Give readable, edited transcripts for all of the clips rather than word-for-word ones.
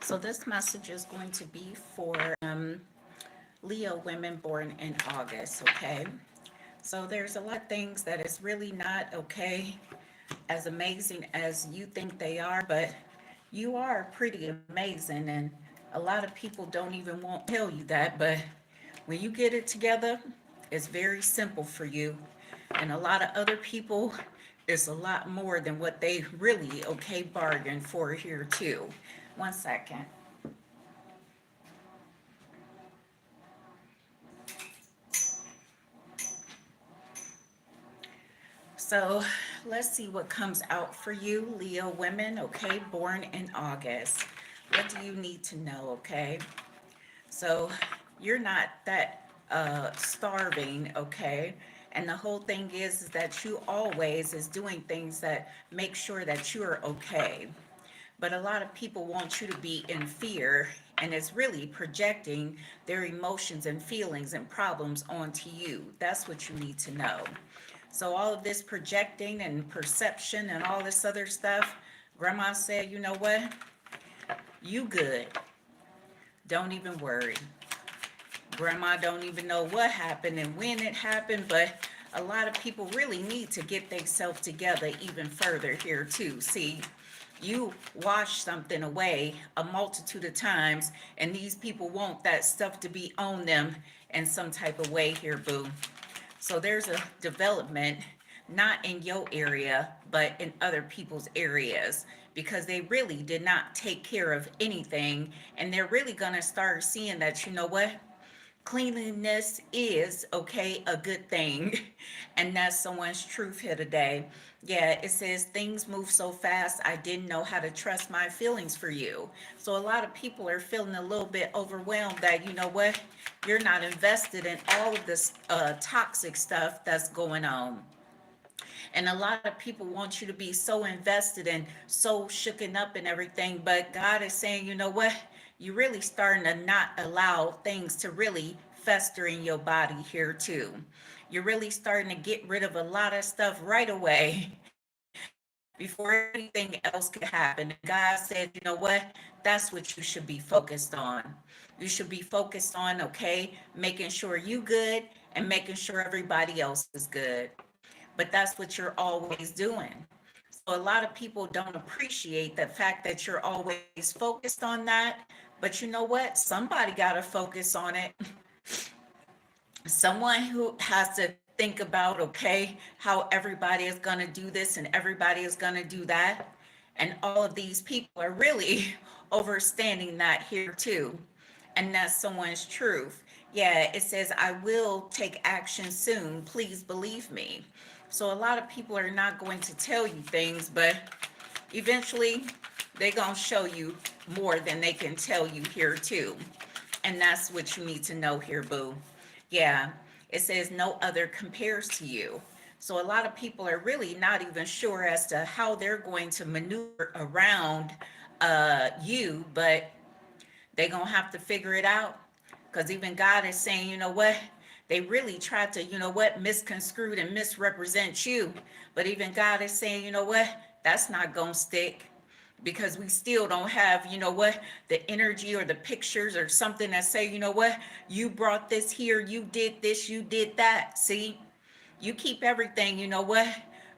So this message is going to be for Leo women born in August, okay? So there's a lot of things that is really not okay, as amazing as you think they are, but you are pretty amazing, and a lot of people don't even want to tell you that, but when you get it together, it's very simple for you. And a lot of other people, it's a lot more than what they really okay bargained for here too. One second. So let's see what comes out for you, Leo women, okay, born in August. What do you need to know, okay? So you're not that starving, okay? And the whole thing is that you always is doing things that make sure that you're okay. But a lot of people want you to be in fear, and it's really projecting their emotions and feelings and problems onto you. That's what you need to know. So all of this projecting and perception and all this other stuff, grandma said, you know what? You good. Don't even worry. Grandma don't even know what happened and when it happened, but a lot of people really need to get themselves together even further here too. See, you wash something away a multitude of times, and these people want that stuff to be on them in some type of way here, boo. So there's a development, not in your area, but in other people's areas, because they really did not take care of anything. And they're really going to start seeing that, you know what? Cleanliness is okay, a good thing. And that's someone's truth here today. Yeah, it says things move so fast I didn't know how to trust my feelings for you. So a lot of people are feeling a little bit overwhelmed that, you know what, you're not invested in all of this toxic stuff that's going on. And a lot of people want you to be so invested and so shooken up and everything. But God is saying, you know what? You're really starting to not allow things to really fester in your body here too. You're really starting to get rid of a lot of stuff right away before anything else could happen. And God said, you know what? That's what you should be focused on. You should be focused on, okay, making sure you good and making sure everybody else is good. But that's what you're always doing. So a lot of people don't appreciate the fact that you're always focused on that. But you know what? Somebody got to focus on it. Someone who has to think about, okay, how everybody is going to do this and everybody is going to do that. And all of these people are really overstanding that here too. And that's someone's truth. Yeah, it says, I will take action soon. Please believe me. So a lot of people are not going to tell you things, but eventually they're going to show you more than they can tell you here too. And that's what you need to know here, boo. Yeah, it says no other compares to you. So a lot of people are really not even sure as to how they're going to maneuver around you, but they're going to have to figure it out. Because even God is saying, you know what? They really tried to, you know what, misconstrued and misrepresent you. But even God is saying, you know what? That's not going to stick, because we still don't have, you know what, the energy or the pictures or something that say, you know what, you brought this here, you did this, you did that. See, you keep everything, you know what,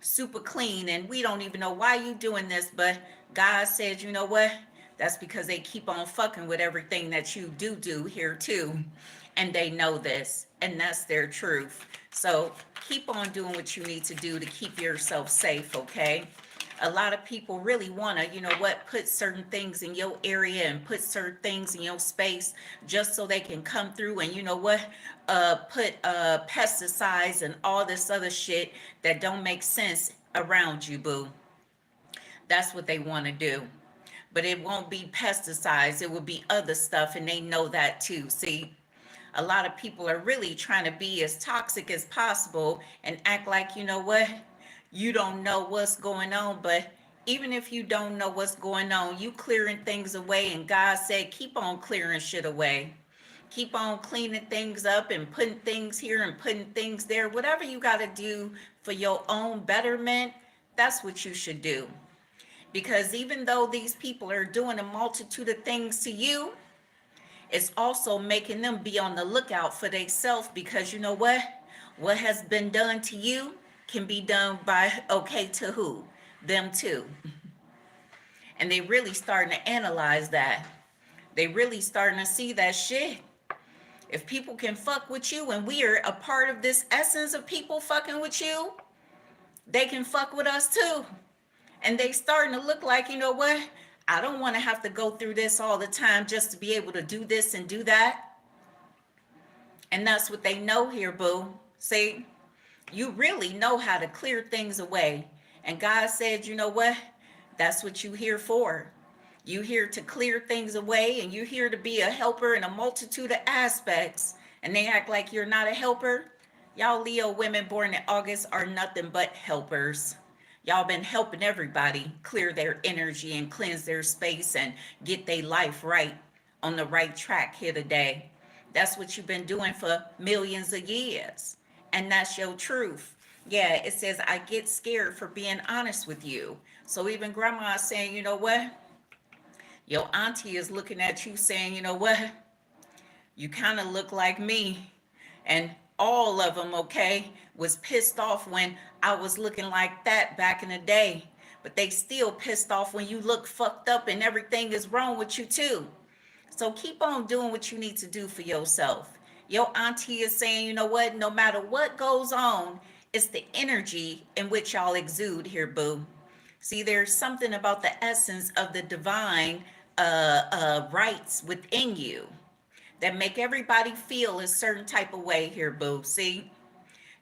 super clean, and we don't even know why you doing this, but God said, you know what, that's because they keep on fucking with everything that you do here too, and they know this, and that's their truth. So keep on doing what you need to do to keep yourself safe, okay? A lot of people really want to, you know what, put certain things in your area and put certain things in your space just so they can come through and, you know what, put pesticides and all this other shit that don't make sense around you, boo. That's what they want to do. But it won't be pesticides, it will be other stuff, and they know that too. See, a lot of people are really trying to be as toxic as possible and act like, you know what, you don't know what's going on. But even if you don't know what's going on, you clearing things away, and God said keep on clearing shit away. Keep on cleaning things up and putting things here and putting things there. Whatever you got to do for your own betterment, that's what you should do. Because even though these people are doing a multitude of things to you, it's also making them be on the lookout for themselves, because you know what has been done to you can be done by, okay, to who? Them too. And they really starting to analyze that. They really starting to see that shit. If people can fuck with you, and we are a part of this essence of people fucking with you, they can fuck with us too. And they starting to look like, you know what? I don't want to have to go through this all the time just to be able to do this and do that. And that's what they know here, boo. See, you really know how to clear things away. And God said, you know what? That's what you here for. You here to clear things away, and you here to be a helper in a multitude of aspects. And they act like you're not a helper. Y'all Leo women born in August are nothing but helpers. Y'all been helping everybody clear their energy and cleanse their space and get their life right, on the right track here today. That's what you've been doing for millions of years. And that's your truth. Yeah, it says, I get scared for being honest with you. So even grandma is saying, you know what? Your auntie is looking at you saying, you know what? You kind of look like me. And all of them, okay, was pissed off when I was looking like that back in the day. But they still pissed off when you look fucked up and everything is wrong with you too. So keep on doing what you need to do for yourself. Your auntie is saying, you know what, no matter what goes on, it's the energy in which y'all exude here, boo. See, there's something about the essence of the divine rights within you that make everybody feel a certain type of way here, boo. See,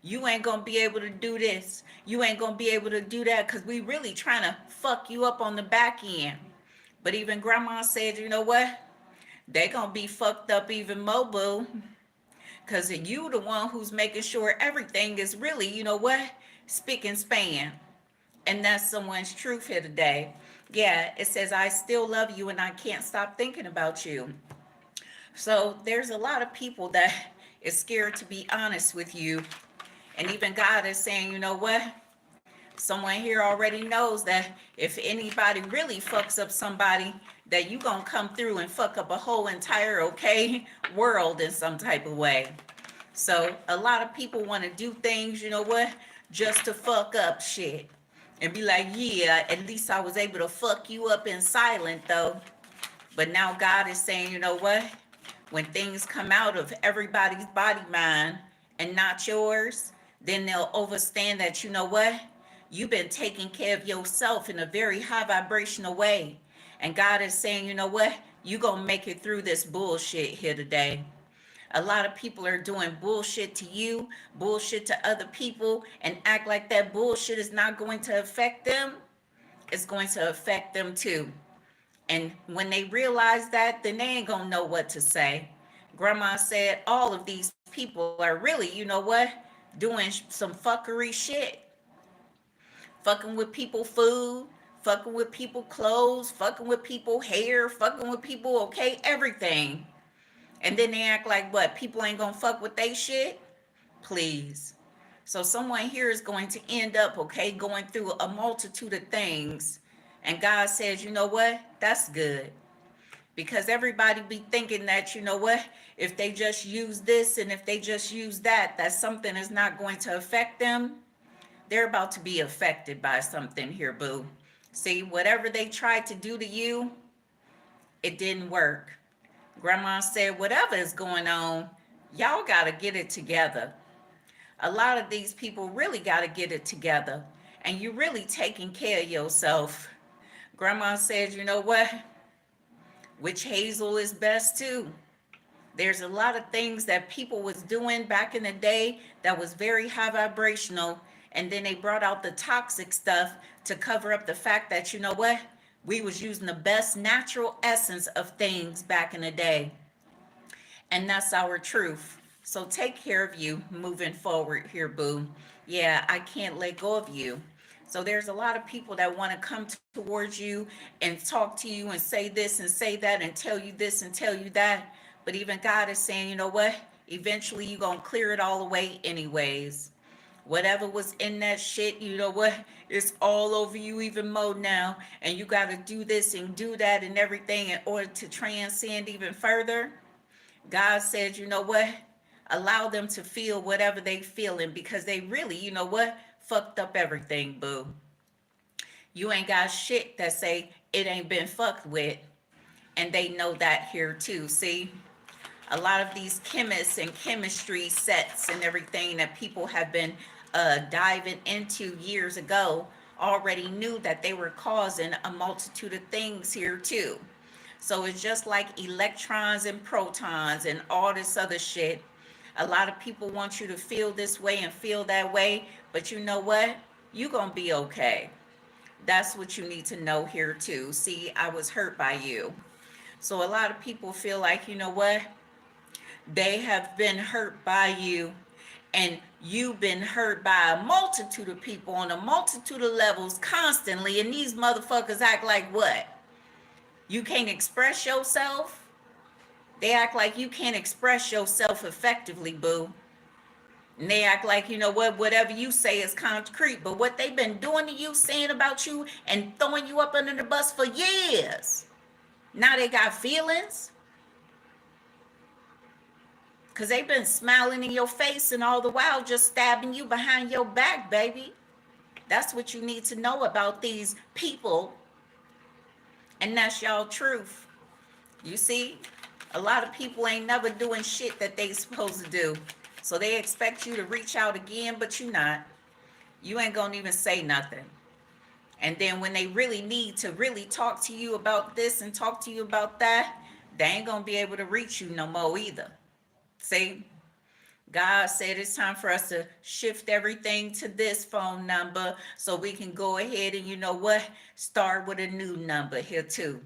you ain't gonna be able to do this. You ain't gonna be able to do that, because we really trying to fuck you up on the back end. But even grandma said, you know what? They gonna be fucked up even more, boo. Because you the one who's making sure everything is really, you know what? Spick and span. And that's someone's truth here today. Yeah, it says, I still love you and I can't stop thinking about you. So there's a lot of people that is scared to be honest with you. And even God is saying, you know what? Someone here already knows that if anybody really fucks up somebody, that you gonna come through and fuck up a whole entire, okay, world in some type of way. So a lot of people want to do things, you know what, just to fuck up shit. And be like, yeah, at least I was able to fuck you up in silent though. But now God is saying, you know what? When things come out of everybody's body mind and not yours, then they'll understand that, you know what? You've been taking care of yourself in a very high vibrational way. And God is saying, you know what? You're going to make it through this bullshit here today. A lot of people are doing bullshit to you, bullshit to other people, and act like that bullshit is not going to affect them. It's going to affect them too. And when they realize that, then they ain't gonna know what to say. Grandma said all of these people are really, you know what, doing some fuckery shit. Fucking with people food, fucking with people clothes, fucking with people hair, fucking with people, okay, everything. And then they act like what? People ain't gonna fuck with they shit? Please. So someone here is going to end up, okay, going through a multitude of things. And God says, you know what? That's good. Because everybody be thinking that, you know what? If they just use this and if they just use that, that something is not going to affect them. They're about to be affected by something here, boo. See, whatever they tried to do to you, it didn't work. Grandma said, whatever is going on, y'all got to get it together. A lot of these people really got to get it together. And you really taking care of yourself. Grandma said, you know what? Witch hazel is best too. There's a lot of things that people was doing back in the day that was very high vibrational. And then they brought out the toxic stuff to cover up the fact that, you know what? We was using the best natural essence of things back in the day. And that's our truth. So take care of you moving forward here, boo. Yeah, I can't let go of you. So there's a lot of people that want to come towards you and talk to you and say this and say that and tell you this and tell you that. But even God is saying, you know what? Eventually you're going to clear it all away anyways. Whatever was in that shit, you know what? It's all over you even more now. And you got to do this and do that and everything in order to transcend even further. God said, you know what? Allow them to feel whatever they feeling because they really, you know what? Fucked up everything, boo. You ain't got shit that say it ain't been fucked with. And they know that here too. See? A lot of these chemists and chemistry sets and everything that people have been diving into years ago already knew that they were causing a multitude of things here too. So it's just like electrons and protons and all this other shit. A lot of people want you to feel this way and feel that way, but you know what? You're going to be okay. That's what you need to know here too. See, I was hurt by you. So a lot of people feel like, you know what? They have been hurt by you, and you've been hurt by a multitude of people on a multitude of levels constantly. And these motherfuckers act like what? You can't express yourself? They act like you can't express yourself effectively, boo. And they act like, you know what, whatever you say is concrete. But what they've been doing to you, saying about you, and throwing you up under the bus for years. Now they got feelings. Because they've been smiling in your face and all the while just stabbing you behind your back, baby. That's what you need to know about these people. And that's y'all truth. You see, a lot of people ain't never doing shit that they supposed to do. So they expect you to reach out again, but you not. You ain't gonna even say nothing. And then when they really need to really talk to you about this and talk to you about that, they ain't gonna be able to reach you no more either. See, God said it's time for us to shift everything to this phone number so we can go ahead and, you know what, start with a new number here too.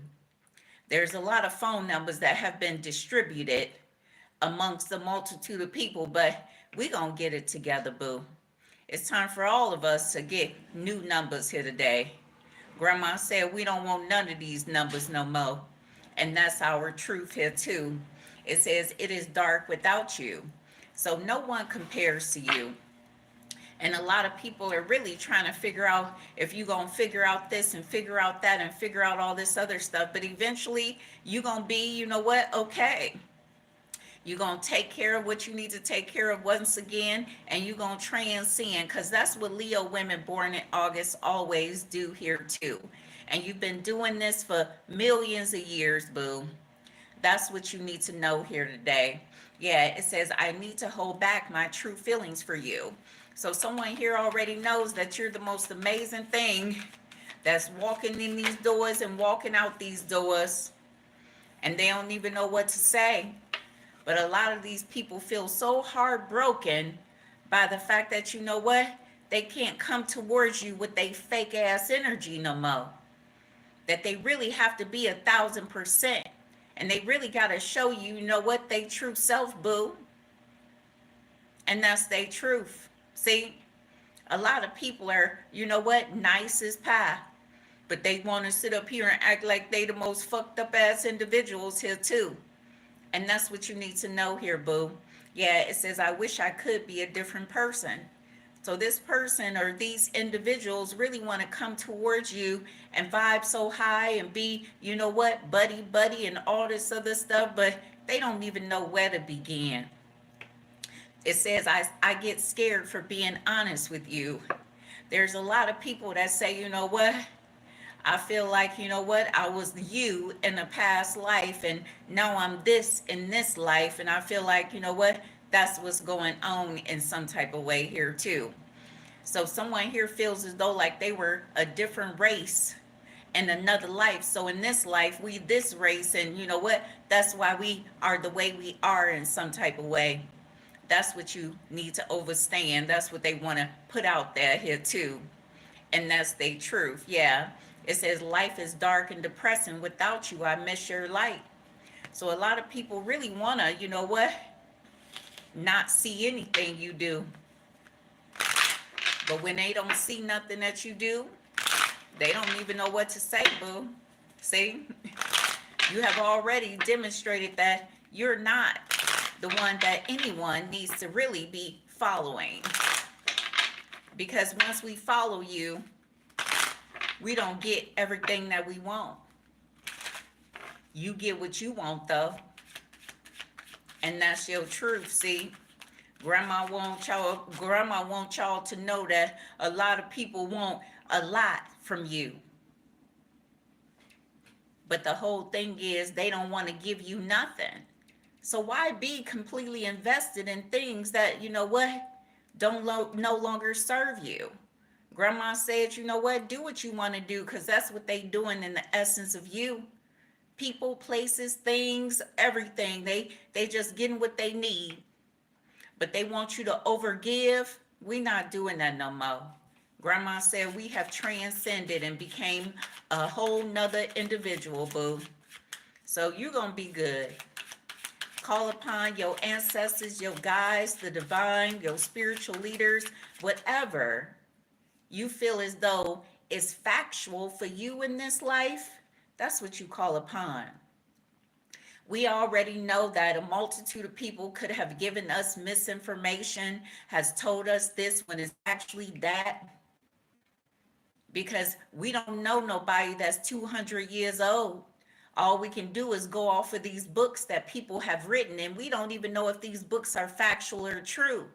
There's a lot of phone numbers that have been distributed amongst the multitude of people, but we gonna get it together, boo. It's time for all of us to get new numbers here today. Grandma said we don't want none of these numbers no more. And that's our truth here too. It says it is dark without you. So no one compares to you. And a lot of people are really trying to figure out if you're going to figure out this and figure out that and figure out all this other stuff. But eventually you're going to be, you know what, okay. You're going to take care of what you need to take care of once again. And you're going to transcend, because that's what Leo women born in August always do here too. And you've been doing this for millions of years, boo. That's what you need to know here today. Yeah, it says, I need to hold back my true feelings for you. So someone here already knows that you're the most amazing thing that's walking in these doors and walking out these doors. And they don't even know what to say. But a lot of these people feel so heartbroken by the fact that, you know what, they can't come towards you with their fake ass energy no more. That they really have to be 1,000%. And they really got to show you, you know what, they true self, boo. And that's their truth. See, a lot of people are, you know what, nice as pie. But they want to sit up here and act like they the most fucked up ass individuals here too. And that's what you need to know here, boo. Yeah, it says, I wish I could be a different person. So this person or these individuals really want to come towards you and vibe so high and be, you know what, buddy, and all this other stuff, but they don't even know where to begin. It says, I get scared for being honest with you. There's a lot of people that say, you know what, I feel like, you know what, I was you in a past life and now I'm this in this life. And I feel like, you know what, that's what's going on in some type of way here too. So someone here feels as though like they were a different race in another life. So in this life, we this race, and you know what? That's why we are the way we are in some type of way. That's what you need to understand. That's what they want to put out there here too. And that's the truth. Yeah. It says life is dark and depressing without you. I miss your light. So a lot of people really want to, you know what? Not see anything you do. But when they don't see nothing that you do, they don't even know what to say, boo. See? You have already demonstrated that you're not the one that anyone needs to really be following. Because once we follow you, we don't get everything that we want. You get what you want though, and that's your truth. See, grandma wants y'all to know that a lot of people want a lot from you. But the whole thing is they don't want to give you nothing. So why be completely invested in things that, you know what, don't no longer serve you? Grandma said, you know what, do what you want to do, because that's what they doing in the essence of you. People, places, things, everything. They just getting what they need. But they want you to overgive. We not doing that no more. Grandma said we have transcended and became a whole nother individual, boo. So you're gonna be good. Call upon your ancestors, your guides, the divine, your spiritual leaders, whatever you feel as though is factual for you in this life, that's what you call upon. We already know that a multitude of people could have given us misinformation, has told us this when it's actually that, because we don't know nobody that's 200 years old. All we can do is go off of these books that people have written, and we don't even know if these books are factual or true,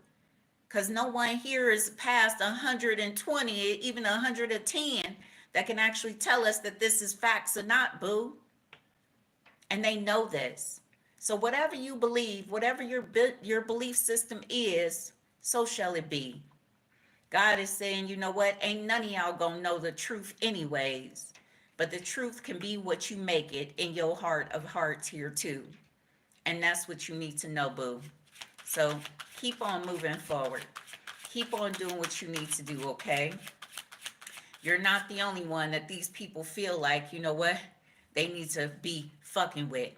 because no one here is past 120, even 110, that can actually tell us that this is facts or not, boo. And they know this. So whatever you believe, whatever your belief system is, so shall it be. God is saying, you know what? Ain't none of y'all gonna know the truth anyways. But the truth can be what you make it in your heart of hearts here too. And that's what you need to know, boo. So keep on moving forward. Keep on doing what you need to do, okay? You're not the only one that these people feel like, you know what, they need to be fucking with.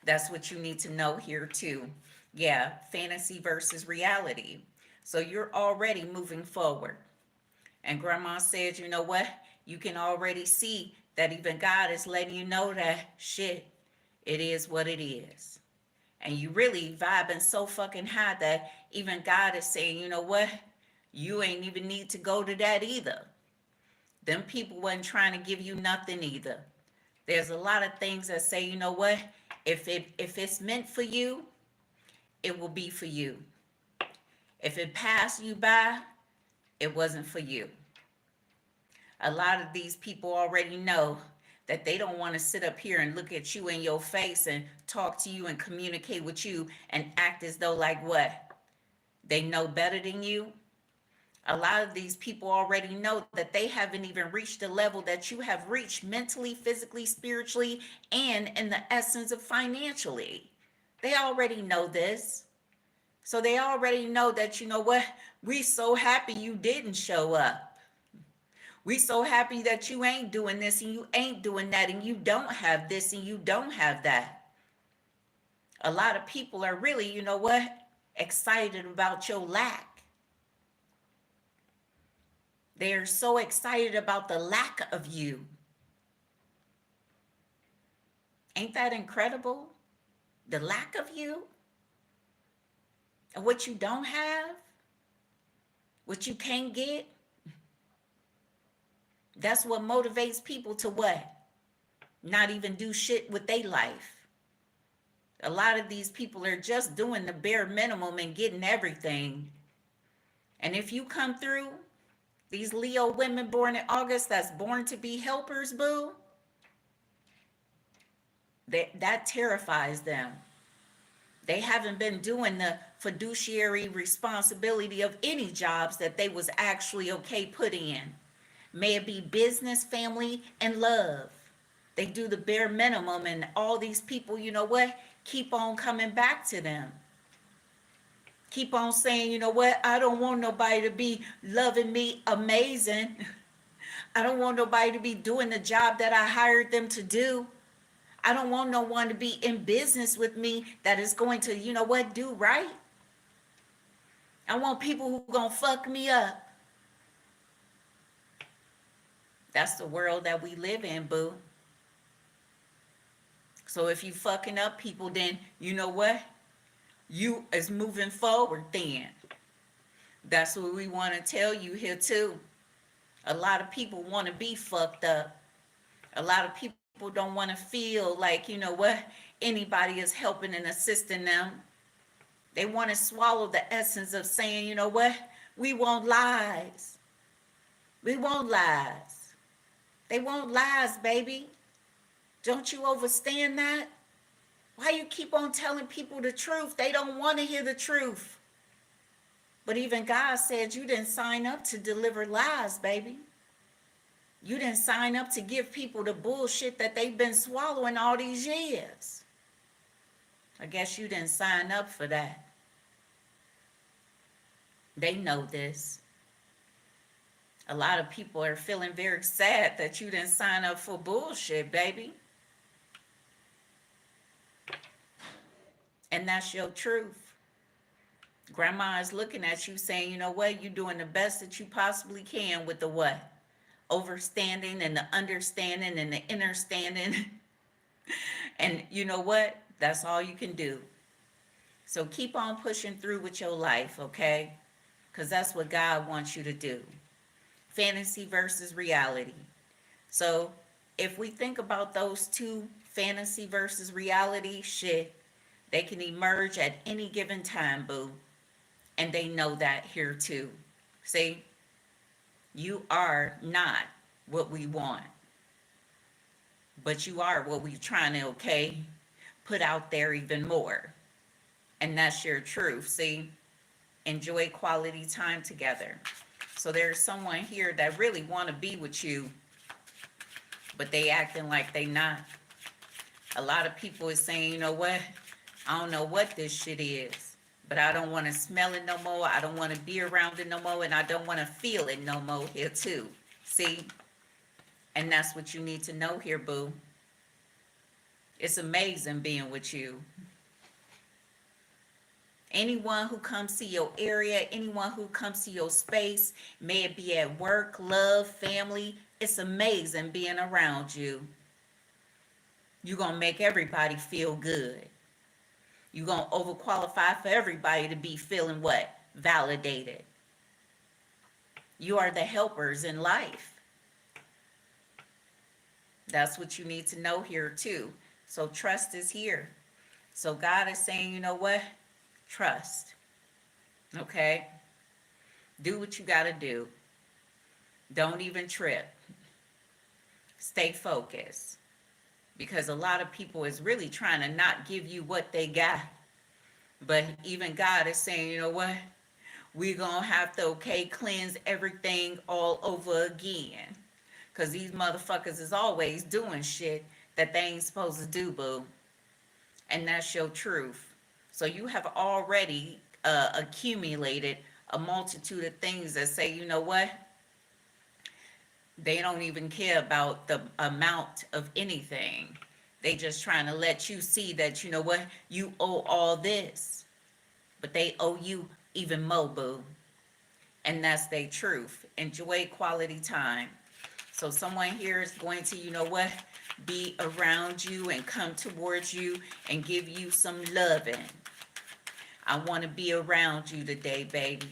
That's what you need to know here too. Yeah, fantasy versus reality. So you're already moving forward. And grandma said, you know what, you can already see that even God is letting you know that shit, it is what it is. And you really vibing so fucking high that even God is saying, you know what, you ain't even need to go to that either. Them people wasn't trying to give you nothing either. There's a lot of things that say, you know what, if it's meant for you, it will be for you. If it passed you by, it wasn't for you. A lot of these people already know that they don't want to sit up here and look at you in your face and talk to you and communicate with you and act as though like what? They know better than you. A lot of these people already know that they haven't even reached the level that you have reached mentally, physically, spiritually, and in the essence of financially. They already know this. So they already know that, you know what, we so happy you didn't show up. We so happy that you ain't doing this and you ain't doing that and you don't have this and you don't have that. A lot of people are really, you know what, excited about your lack. They're so excited about the lack of you. Ain't that incredible? The lack of you and what you don't have, what you can't get. That's what motivates people to what? Not even do shit with their life. A lot of these people are just doing the bare minimum and getting everything. And if you come through, these Leo women born in August that's born to be helpers, boo, that terrifies them. They haven't been doing the fiduciary responsibility of any jobs that they was actually okay put in. May it be business, family, and love. They do the bare minimum, and all these people, you know what, keep on coming back to them. Keep on saying, you know what, I don't want nobody to be loving me amazing. I don't want nobody to be doing the job that I hired them to do. I don't want no one to be in business with me that is going to, you know what, do right. I want people who gonna fuck me up. That's the world that we live in, boo. So if you fucking up people, then you know what? You is moving forward then. That's what we want to tell you here too. A lot of people want to be fucked up. A lot of people don't want to feel like, you know what, anybody is helping and assisting them. They want to swallow the essence of saying, you know what, we want lies. We want lies. They want lies, baby. Don't you understand that? Why you keep on telling people the truth? They don't want to hear the truth. But even God said you didn't sign up to deliver lies, baby. You didn't sign up to give people the bullshit that they've been swallowing all these years. I guess you didn't sign up for that. They know this. A lot of people are feeling very sad that you didn't sign up for bullshit, baby. And that's your truth. Grandma is looking at you saying, you know what, you're doing the best that you possibly can with the what? Overstanding and the understanding and the understanding. And you know what? That's all you can do. So keep on pushing through with your life, okay? Because that's what God wants you to do. Fantasy versus reality. So if we think about those two, fantasy versus reality, shit, they can emerge at any given time, boo. And they know that here too. See, you are not what we want, but you are what we're trying to, okay, put out there even more. And that's your truth. See, enjoy quality time together. So there's someone here that really want to be with you, but they acting like they not. A lot of people is saying, you know what? I don't know what this shit is, but I don't want to smell it no more. I don't want to be around it no more, and I don't want to feel it no more here too. See? And that's what you need to know here, boo. It's amazing being with you. Anyone who comes to your area, anyone who comes to your space, may it be at work, love, family, it's amazing being around you. You're going to make everybody feel good. You're going to overqualify for everybody to be feeling what? Validated. You are the helpers in life. That's what you need to know here too. So trust is here. So God is saying, you know what? Trust. Okay? Do what you got to do. Don't even trip. Stay focused. Because a lot of people is really trying to not give you what they got. But even God is saying, you know what? We're going to have to, okay, cleanse everything all over again. Because these motherfuckers is always doing shit that they ain't supposed to do, boo. And that's your truth. So you have already accumulated a multitude of things that say, you know what? They don't even care about the amount of anything. They just trying to let you see that, you know what? You owe all this. But they owe you even more, boo. And that's their truth. Enjoy quality time. So someone here is going to, you know what, be around you and come towards you and give you some loving. I want to be around you today, baby.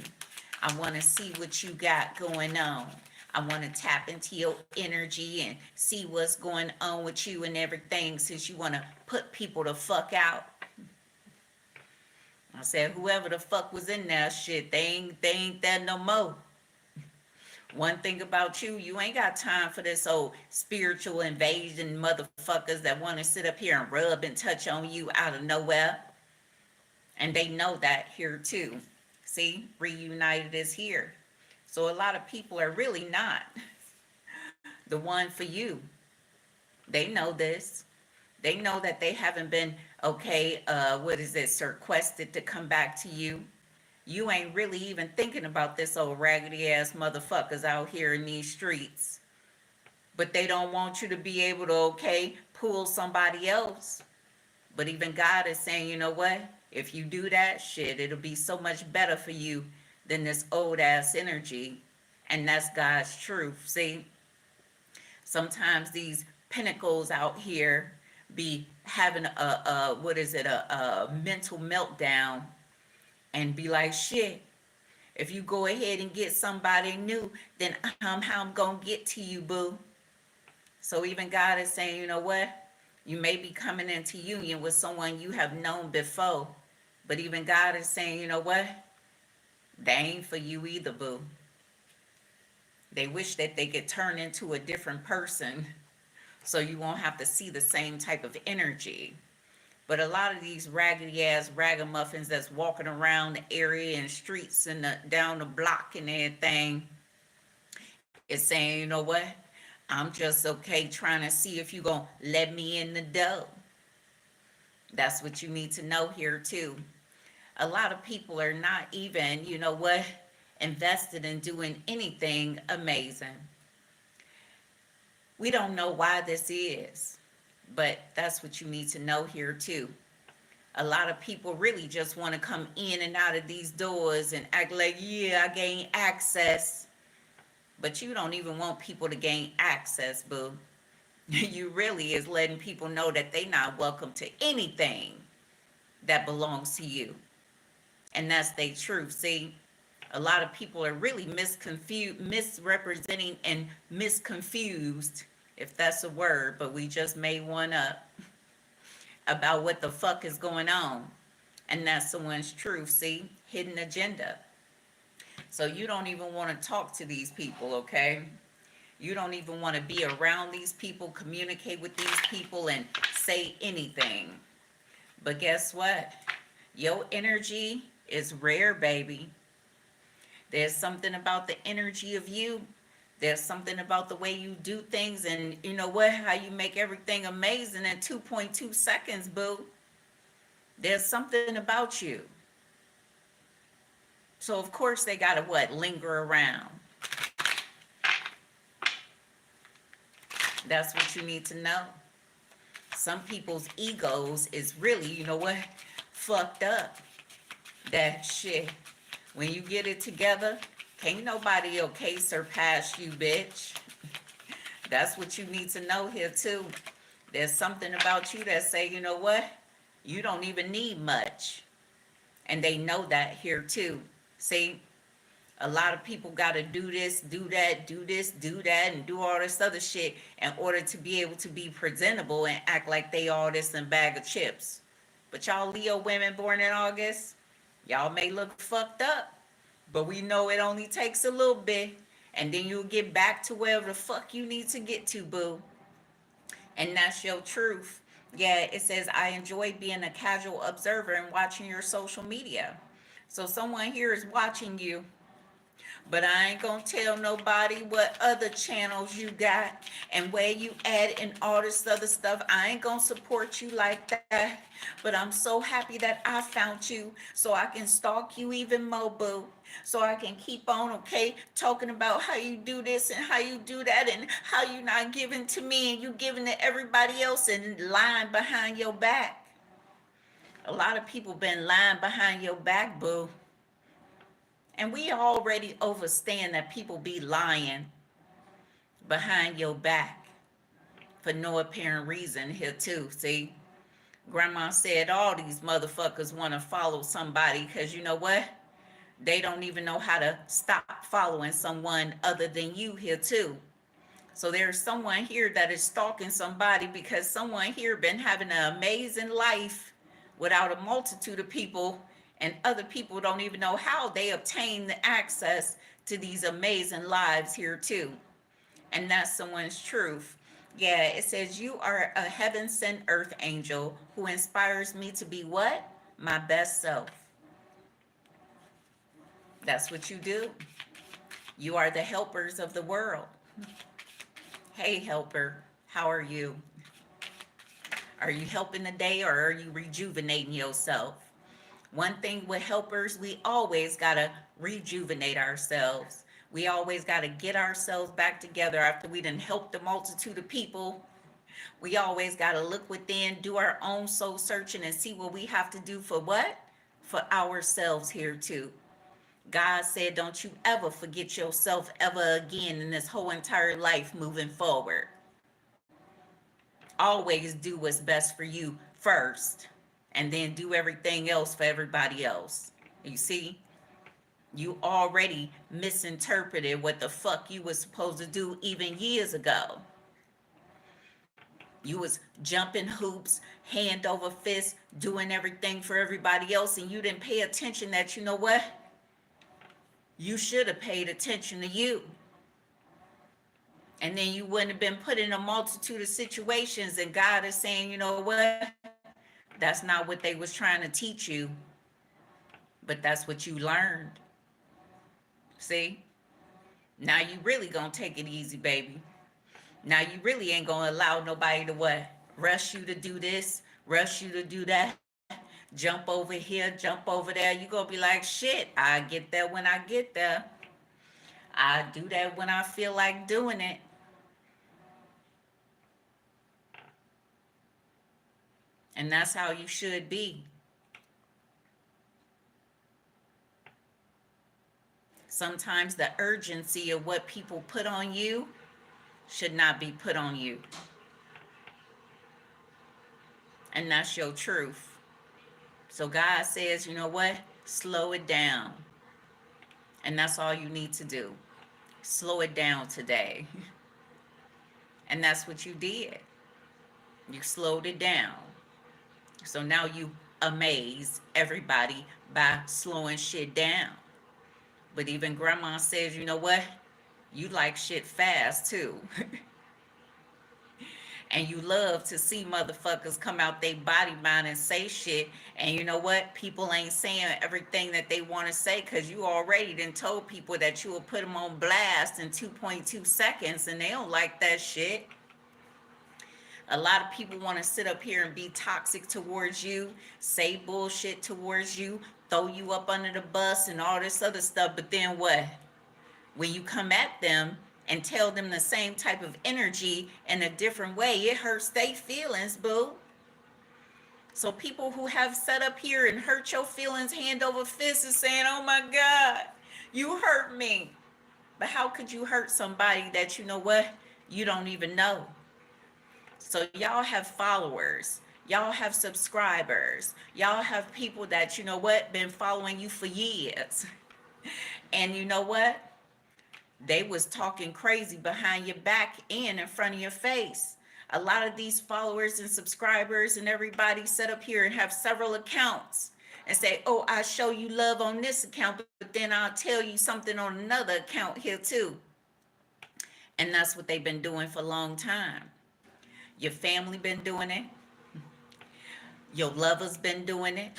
I want to see what you got going on. I want to tap into your energy and see what's going on with you and everything, since you want to put people the fuck out. I said, whoever the fuck was in that shit, they ain't there no more. One thing about you, you ain't got time for this old spiritual invasion motherfuckers that want to sit up here and rub and touch on you out of nowhere. And they know that here too. See, Reunited is here. So a lot of people are really not the one for you. They know this. They know that they haven't been, okay, sequestered to come back to you. You ain't really even thinking about this old raggedy ass motherfuckers out here in these streets. But they don't want you to be able to, okay, pull somebody else. But even God is saying, you know what? If you do that shit, it'll be so much better for you than this old ass energy. And that's God's truth. See, sometimes these pinnacles out here be having a mental meltdown and be like, shit, If you go ahead and get somebody new, then how I'm gonna get to you, boo. So even God is saying, you know what? You may be coming into union with someone you have known before, but even God is saying, you know what? They ain't for you either, boo. They wish that they could turn into a different person so you won't have to see the same type of energy. But a lot of these raggedy ass ragamuffins that's walking around the area and streets and down the block and everything is saying, you know what? I'm just okay trying to see if you gonna let me in the dough. That's what you need to know here too. A lot of people are not even, you know what, invested in doing anything amazing. We don't know why this is, but that's what you need to know here too. A lot of people really just want to come in and out of these doors and act like, yeah, I gain access. But you don't even want people to gain access, boo. You really is letting people know that they not welcome to anything that belongs to you. And that's their truth. See, a lot of people are really misrepresenting and misconfused, if that's a word, but we just made one up about what the fuck is going on. And that's someone's truth, see? Hidden agenda. So you don't even want to talk to these people, okay? You don't even want to be around these people, communicate with these people, and say anything. But guess what? Your energy is rare, baby. There's something about the energy of you. There's something about the way you do things, and you know what? How you make everything amazing in 2.2 seconds, boo. There's something about you. So of course they gotta what? Linger around. That's what you need to know. Some people's egos is really, you know what? Fucked up. That shit. When you get it together, can't nobody okay surpass you, bitch. That's what you need to know here too. There's something about you that say, you know what? You don't even need much. And they know that here too. See, a lot of people got to do this, do that, do this, do that, and do all this other shit in order to be able to be presentable and act like they all this and bag of chips. But y'all Leo women born in August, y'all may look fucked up, but we know it only takes a little bit, and then you'll get back to wherever the fuck you need to get to, boo. And that's your truth. Yeah, it says, I enjoy being a casual observer and watching your social media. So someone here is watching you, but I ain't gonna tell nobody what other channels you got and where you at and all this other stuff. I ain't gonna support you like that. But I'm so happy that I found you so I can stalk you even more, boo. So I can keep on, okay, talking about how you do this and how you do that and how you not giving to me and you giving to everybody else and lying behind your back. A lot of people been lying behind your back, boo. And we already understand that people be lying behind your back for no apparent reason here too. See, grandma said all these motherfuckers want to follow somebody because you know what? They don't even know how to stop following someone other than you here too. So there's someone here that is stalking somebody because someone here been having an amazing life without a multitude of people, and other people don't even know how they obtain the access to these amazing lives here too. And that's someone's truth. Yeah, it says you are a heaven sent earth angel who inspires me to be what? My best self. That's what you do. You are the helpers of the world. Hey, helper, how are you? Are you helping the day or are you rejuvenating yourself? One thing with helpers, we always got to rejuvenate ourselves. We always got to get ourselves back together after we done helped a multitude of people. We always got to look within, do our own soul searching and see what we have to do for what? For ourselves here too. God said, don't you ever forget yourself ever again in this whole entire life moving forward. Always do what's best for you first, and then do everything else for everybody else. You see? You already misinterpreted what the fuck you was supposed to do even years ago. You was jumping hoops, hand over fist, doing everything for everybody else, and you didn't pay attention that, you know what? You should have paid attention to you. And then you wouldn't have been put in a multitude of situations, and God is saying, you know what? That's not what they was trying to teach you, but that's what you learned. See? Now you really gonna take it easy, baby. Now you really ain't gonna allow nobody to what? Rush you to do this, rush you to do that, jump over here, jump over there. You gonna be like, shit, I get there when I get there. I do that when I feel like doing it. And that's how you should be. Sometimes the urgency of what people put on you should not be put on you. And that's your truth. So God says, you know what? Slow it down. And that's all you need to do. Slow it down today. And that's what you did. You slowed it down. So now you amaze everybody by slowing shit down. But even grandma says, you know what? You like shit fast too. And you love to see motherfuckers come out they body mind and say shit. And you know what? People ain't saying everything that they want to say because you already done told people that you will put them on blast in 2.2 seconds, and they don't like that shit. A lot of people want to sit up here and be toxic towards you, say bullshit towards you, throw you up under the bus and all this other stuff. But then what? When you come at them and tell them the same type of energy in a different way, it hurts their feelings, boo. So people who have set up here and hurt your feelings hand over fist is saying, oh my God, you hurt me. But how could you hurt somebody that, you know what, you don't even know? So y'all have followers, y'all have subscribers, y'all have people that, you know what, been following you for years. And you know what? They was talking crazy behind your back and in front of your face. A lot of these followers and subscribers and everybody set up here and have several accounts and say, oh, I show you love on this account, but then I'll tell you something on another account here too. And that's what they've been doing for a long time. Your family been doing it. Your lovers been doing it.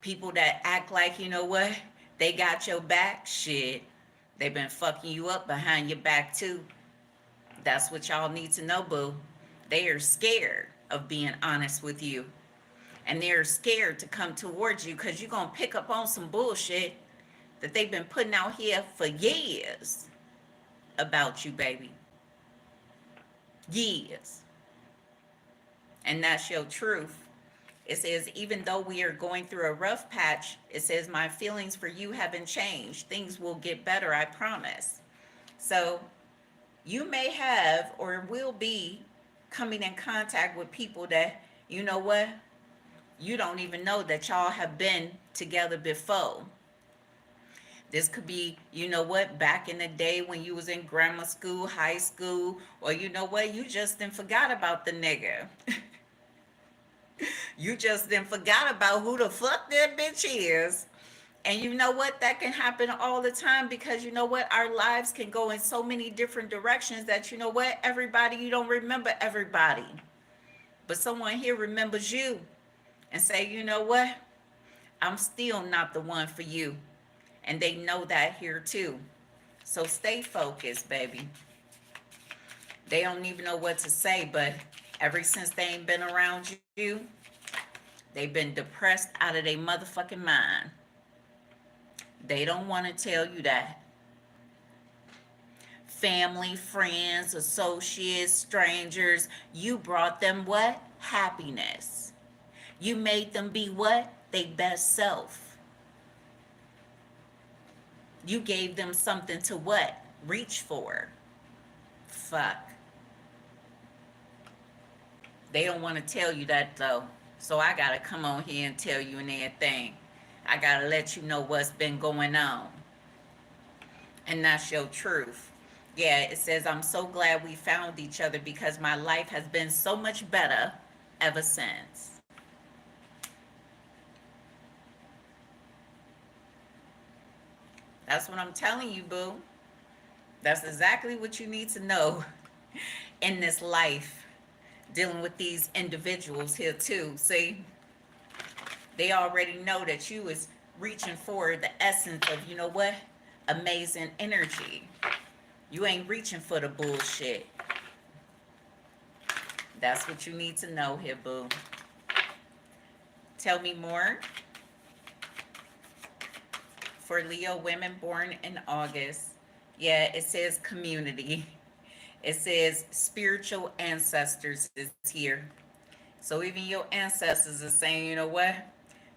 People that act like, you know what, they got your back, shit. They've been fucking you up behind your back too. That's what y'all need to know, boo. They are scared of being honest with you. And they're scared to come towards you because you're going to pick up on some bullshit that they've been putting out here for years about you, baby. Years. And that's your truth. It says, even though we are going through a rough patch, it says, my feelings for you haven't changed. Things will get better, I promise. So you may have or will be coming in contact with people that, you know what, you don't even know that y'all have been together before. This could be, you know what, back in the day when you was in grammar school, high school, or you know what, you just then forgot about the nigga. You just then forgot about who the fuck that bitch is. And you know what? That can happen all the time because you know what? Our lives can go in so many different directions that you know what? Everybody, you don't remember everybody. But someone here remembers you and say, you know what? I'm still not the one for you. And they know that here too. So stay focused, baby. They don't even know what to say, but ever since they ain't been around you, they've been depressed out of their motherfucking mind. They don't want to tell you that. Family, friends, associates, strangers, you brought them what? Happiness. You made them be what? Their best self. You gave them something to what? Reach for. Fuck. They don't want to tell you that though. So I gotta come on here and tell you and everything. I gotta let you know what's been going on. And that's your truth. Yeah, it says, I'm so glad we found each other because my life has been so much better ever since. That's what I'm telling you, boo. That's exactly what you need to know in this life, dealing with these individuals here too. See, they already know that you is reaching for the essence of, you know what, amazing energy. You ain't reaching for the bullshit. That's what you need to know here, boo. Tell me more. For Leo women born in August, yeah, it says community. It says spiritual ancestors is here. So even your ancestors are saying, you know what?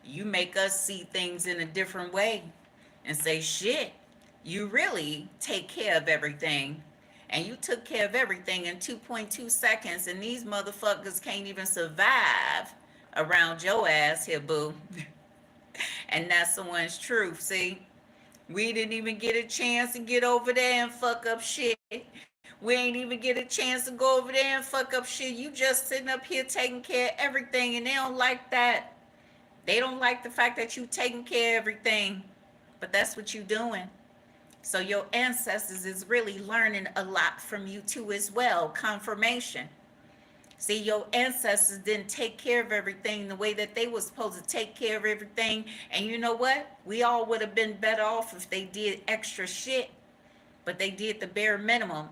You make us see things in a different way and say, shit, you really take care of everything. And you took care of everything in 2.2 seconds, and these motherfuckers can't even survive around your ass here, boo. And that's someone's truth, see? We didn't even get a chance to get over there and fuck up shit. We ain't even get a chance to go over there and fuck up shit. You just sitting up here taking care of everything, and they don't like that. They don't like the fact that you taking care of everything. But that's what you doing. So your ancestors is really learning a lot from you too as well. Confirmation. See, your ancestors didn't take care of everything the way that they were supposed to take care of everything. And you know what? We all would have been better off if they did extra shit. But they did the bare minimum.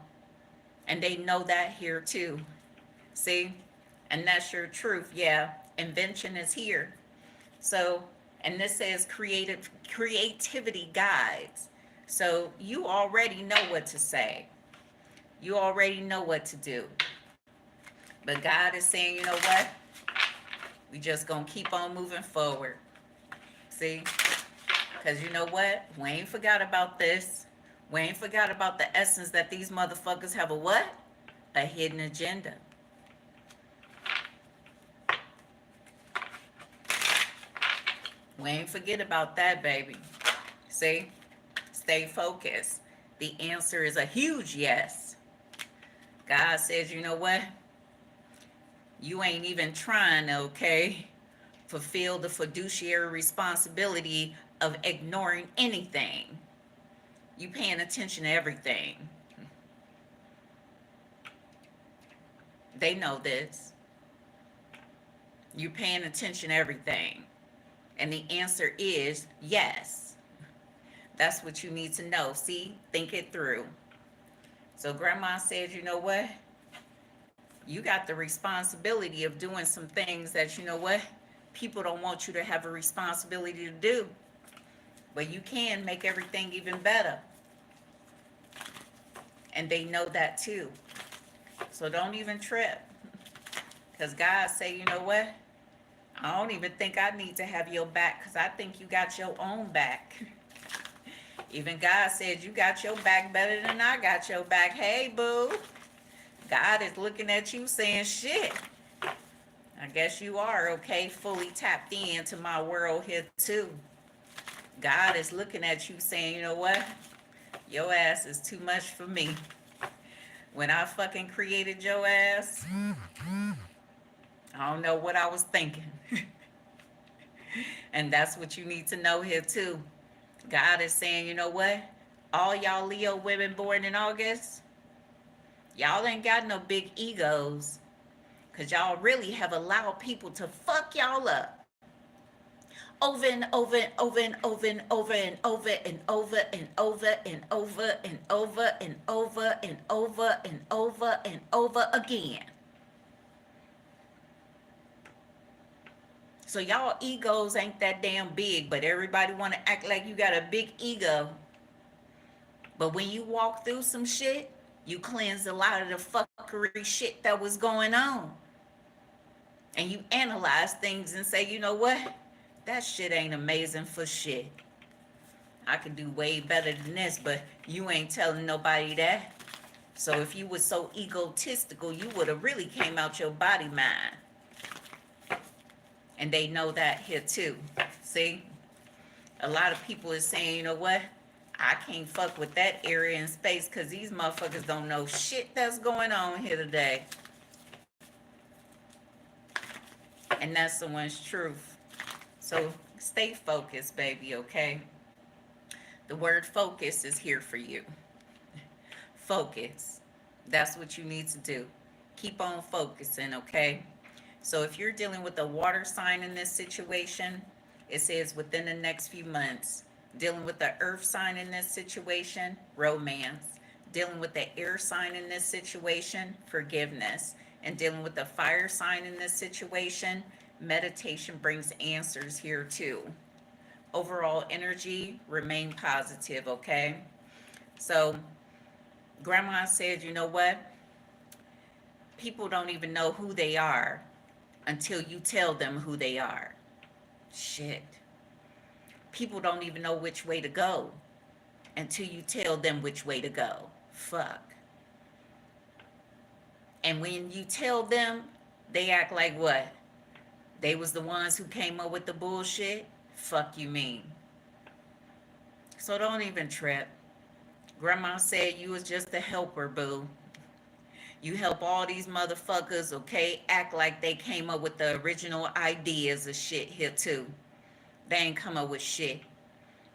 And they know that here too. See? And that's your truth. Yeah. Invention is here. So, and this says creativity guides. So you already know what to say. You already know what to do. But God is saying, you know what? We just gonna keep on moving forward. See? Because you know what? We ain't forgot about this. We ain't forgot about the essence that these motherfuckers have a what? A hidden agenda. We ain't forget about that, baby. See? Stay focused. The answer is a huge yes. God says, you know what? You ain't even trying, okay? Fulfill the fiduciary responsibility of ignoring anything. You paying attention to everything. They know this. You paying attention to everything. And the answer is yes. That's what you need to know. See? Think it through. So grandma said, you know what? You got the responsibility of doing some things that, you know what? People don't want you to have a responsibility to do. But you can make everything even better. And they know that too. So don't even trip. Because God say, you know what? I don't even think I need to have your back because I think you got your own back. Even God said you got your back better than I got your back. Hey, boo. God is looking at you saying, shit. I guess you are, okay, fully tapped into my world here too. God is looking at you saying, you know what? Your ass is too much for me. When I fucking created your ass, I don't know what I was thinking. And that's what you need to know here too. God is saying, you know what? All y'all Leo women born in August, y'all ain't got no big egos. Because y'all really have allowed people to fuck y'all up. Over and over and over and over and over and over and over and over and over and over and over and over and over and over again. So y'all egos ain't that damn big, but everybody want to act like you got a big ego. But when you walk through some shit, you cleanse a lot of the fuckery shit that was going on. And you analyze things and say, you know what? That shit ain't amazing for shit. I could do way better than this, but you ain't telling nobody that. So if you were so egotistical, you would have really came out your body mind. And they know that here too. See? A lot of people is saying, you know what? I can't fuck with that area in space because these motherfuckers don't know shit that's going on here today. And that's someone's truth. So stay focused, baby, okay? The word focus is here for you. Focus. That's what you need to do. Keep on focusing, okay? So if you're dealing with a water sign in this situation, it says within the next few months. Dealing with the earth sign in this situation, romance. Dealing with the air sign in this situation, forgiveness. And dealing with the fire sign in this situation, meditation brings answers here too. Overall energy, remain positive, okay? So grandma said, you know what? People don't even know who they are until you tell them who they are. Shit. People don't even know which way to go until you tell them which way to go. Fuck. And when you tell them, they act like what? They was the ones who came up with the bullshit? Fuck you mean. So don't even trip. Grandma said you was just a helper, boo. You help all these motherfuckers, okay, act like they came up with the original ideas of shit here too. They ain't come up with shit.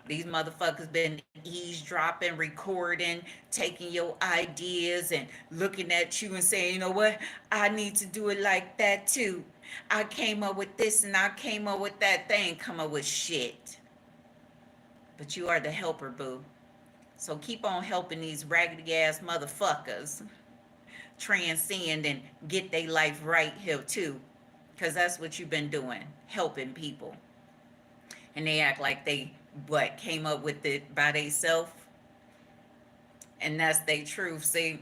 These motherfuckers been eavesdropping, recording, taking your ideas and looking at you and saying, you know what, I need to do it like that too. I came up with this and I came up with that. They ain't come up with shit. But you are the helper, boo. So keep on helping these raggedy ass motherfuckers transcend and get their life right here too. Because that's what you've been doing, helping people. And they act like they, what, came up with it by themselves. And that's their truth. See,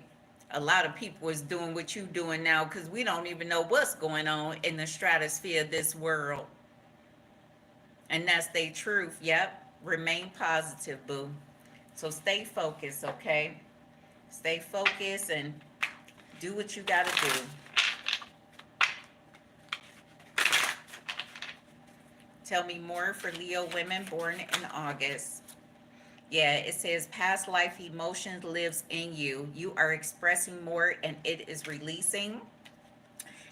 a lot of people is doing what you doing now because we don't even know what's going on in the stratosphere of this world. And that's their truth. Yep. Remain positive, boo. So stay focused, okay? Stay focused and do what you got to do. Tell me more for Leo women born in August. Yeah, it says past life emotions lives in you. You are expressing more and it is releasing.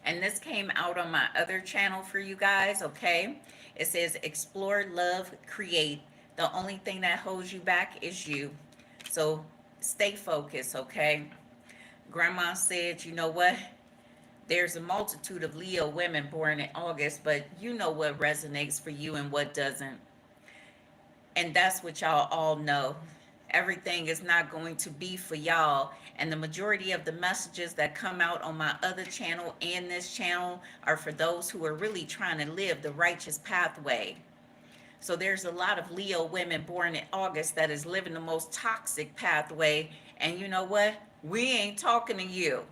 And this came out on my other channel for you guys, okay? It says explore, love, create. The only thing that holds you back is you. So stay focused, okay? Grandma said, you know what? There's a multitude of Leo women born in August, but you know what resonates for you and what doesn't. And that's what y'all all know. Everything is not going to be for y'all. And the majority of the messages that come out on my other channel and this channel are for those who are really trying to live the righteous pathway. So there's a lot of Leo women born in August that is living the most toxic pathway. And you know what? We ain't talking to you.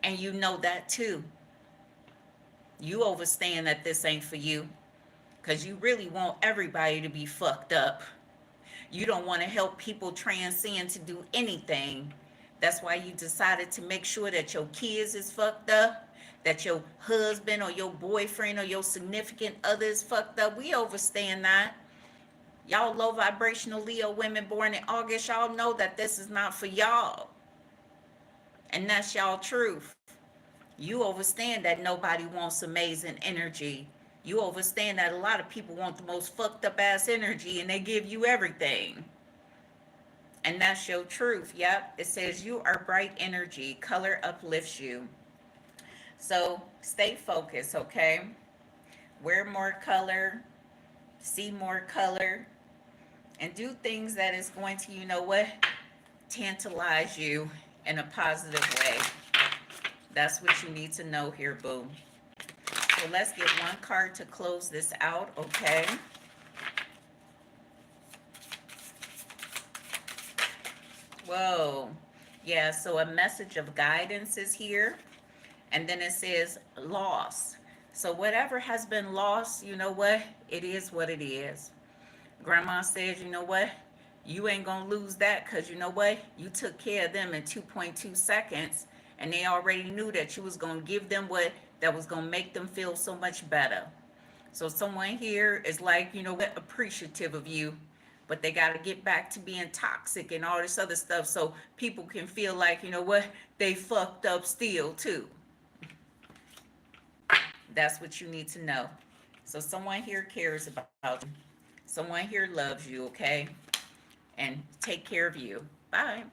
And you know that too. You understand that this ain't for you. Because you really want everybody to be fucked up. You don't want to help people transcend to do anything. That's why you decided to make sure that your kids is fucked up, that your husband or your boyfriend or your significant other is fucked up. We understand that. Y'all low vibrational Leo women born in August, y'all know that this is not for y'all. And that's y'all truth. You understand that nobody wants amazing energy. You understand that a lot of people want the most fucked up ass energy and they give you everything. And that's your truth. Yep. It says you are bright energy. Color uplifts you. So stay focused, okay? Wear more color. See more color. And do things that is going to, you know what? Tantalize you in a positive way. That's what you need to know here, boo. So let's get one card to close this out, okay? Whoa. Yeah, so a message of guidance is here. And then it says loss. So whatever has been lost, you know what? It is what it is. Grandma says, you know what? You ain't going to lose that because you know what? You took care of them in 2.2 seconds. And they already knew that you was going to give them what that was going to make them feel so much better. So someone here is like, you know what, appreciative of you, but they got to get back to being toxic and all this other stuff so people can feel like, you know what, they fucked up still too. That's what you need to know. So someone here cares about you. Someone here loves you, okay? And take care of you. Bye.